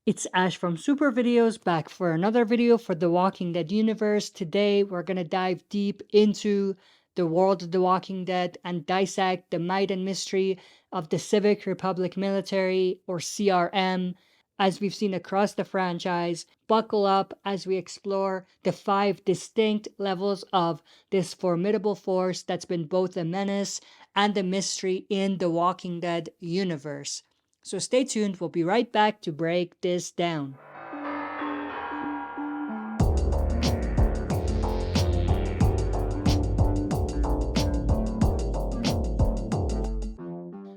It's Ash from SuperVideos back for another video for the Walking Dead universe. Today we're gonna dive deep into the world of the Walking Dead and dissect the might and mystery of the Civic Republic Military, or CRM, as we've seen across the franchise. Buckle up as we explore the 5 distinct levels of this formidable force that's been both a menace and a mystery in the Walking Dead universe. So stay tuned, we'll be right back to break this down.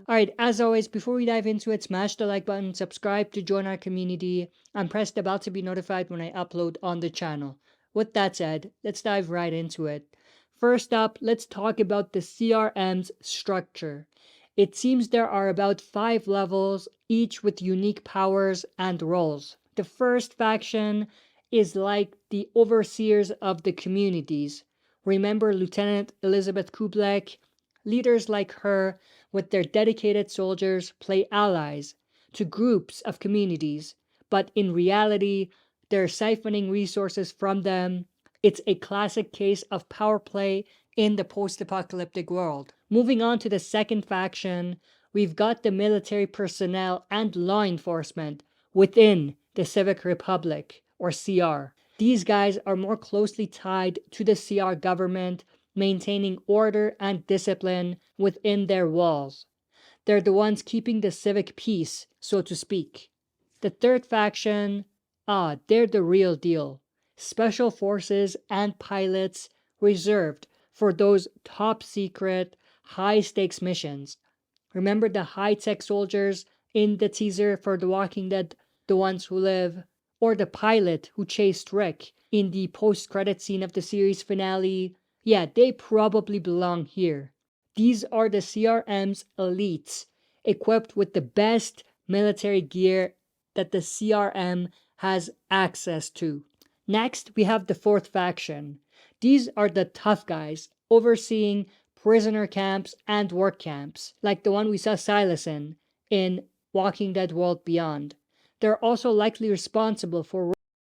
Alright, as always, before we dive into it, smash the like button, subscribe to join our community, and press the bell to be notified when I upload on the channel. With that said, let's dive right into it. First up, let's talk about the CRM's structure. It seems there are about 5 levels, each with unique powers and roles. The first faction is like the overseers of the communities. Remember Lieutenant Elizabeth Kublek? Leaders like her, with their dedicated soldiers, play allies to groups of communities, but in reality, they're siphoning resources from them. It's a classic case of power play in the post-apocalyptic world. Moving on to the second faction, we've got the military personnel and law enforcement within the Civic Republic, or CR. These guys are more closely tied to the CR government, maintaining order and discipline within their walls. They're the ones keeping the civic peace, so to speak. The third faction, they're the real deal. Special forces and pilots reserved for those top secret, high stakes missions. Remember the high-tech soldiers in the teaser for The Walking Dead, The Ones Who Live? Or the pilot who chased Rick in the post-credit scene of the series finale? Yeah, they probably belong here. These are the CRM's elites, equipped with the best military gear that the CRM has access to. Next, we have the fourth faction. These are the tough guys, overseeing prisoner camps and work camps, like the one we saw Silas in Walking Dead World Beyond. They're also likely responsible for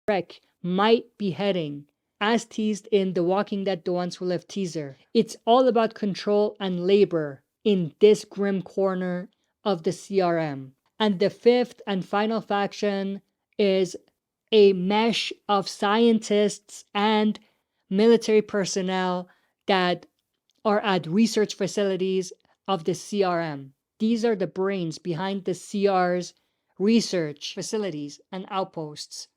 Rick might be heading, as teased in The Walking Dead The Ones Who Live teaser. It's all about control and labor in this grim corner of the CRM. And the fifth and final faction is a mesh of scientists and military personnel that are at research facilities of the CRM. These are the brains behind the CR's research facilities and outposts.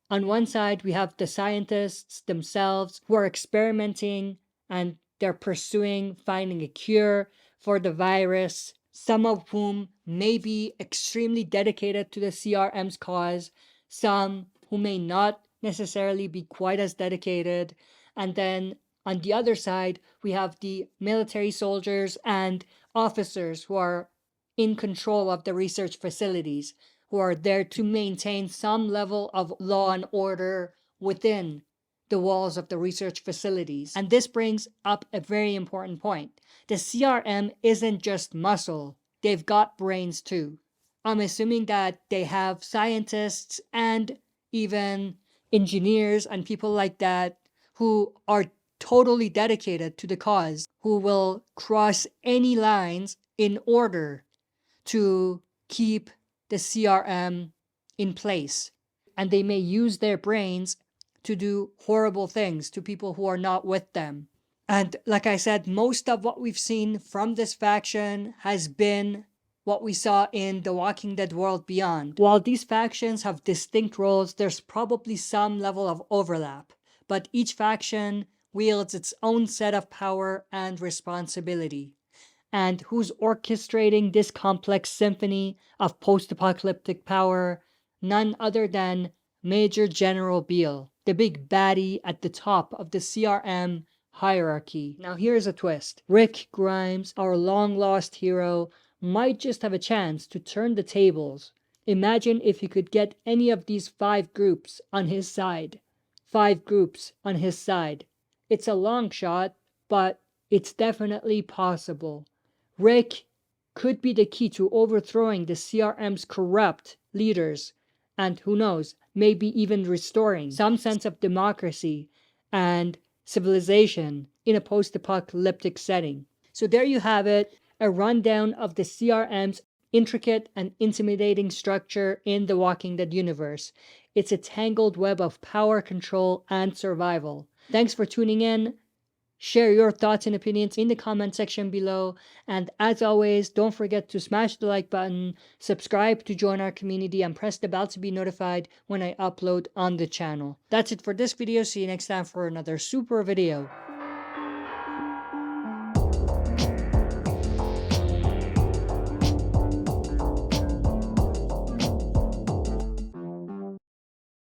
On one side, we have the scientists themselves who are experimenting and they're pursuing finding a cure for the virus, some of whom may be extremely dedicated to the CRM's cause, some who may not necessarily be quite as dedicated. And then on the other side, we have the military soldiers and officers who are in control of the research facilities, who are there to maintain some level of law and order within the walls of the research facilities. And this brings up a very important point. The CRM isn't just muscle, they've got brains too. I'm assuming that they have scientists and even engineers and people like that who are totally dedicated to the cause, who will cross any lines in order to keep the CRM in place. And they may use their brains to do horrible things to people who are not with them. And like I said, most of what we've seen from this faction has been what we saw in The Walking Dead World Beyond. While these factions have distinct roles, there's probably some level of overlap, but each faction wields its own set of power and responsibility. And who's orchestrating this complex symphony of post-apocalyptic power? None other than Major General Beale, the big baddie at the top of the CRM hierarchy. Now here's a twist. Rick Grimes, our long-lost hero, might just have a chance to turn the tables. Imagine if he could get any of these 5 groups on his side. 5 groups on his side. It's a long shot, but it's definitely possible. Rick could be the key to overthrowing the CRM's corrupt leaders and who knows, maybe even restoring some sense of democracy and civilization in a post-apocalyptic setting. So there you have it, a rundown of the CRM's intricate and intimidating structure in the Walking Dead universe. It's a tangled web of power, control, and survival. Thanks for tuning in. Share your thoughts and opinions in the comment section below. And as always, don't forget to smash the like button, subscribe to join our community, and press the bell to be notified when I upload on the channel. That's it for this video. See you next time for another super video.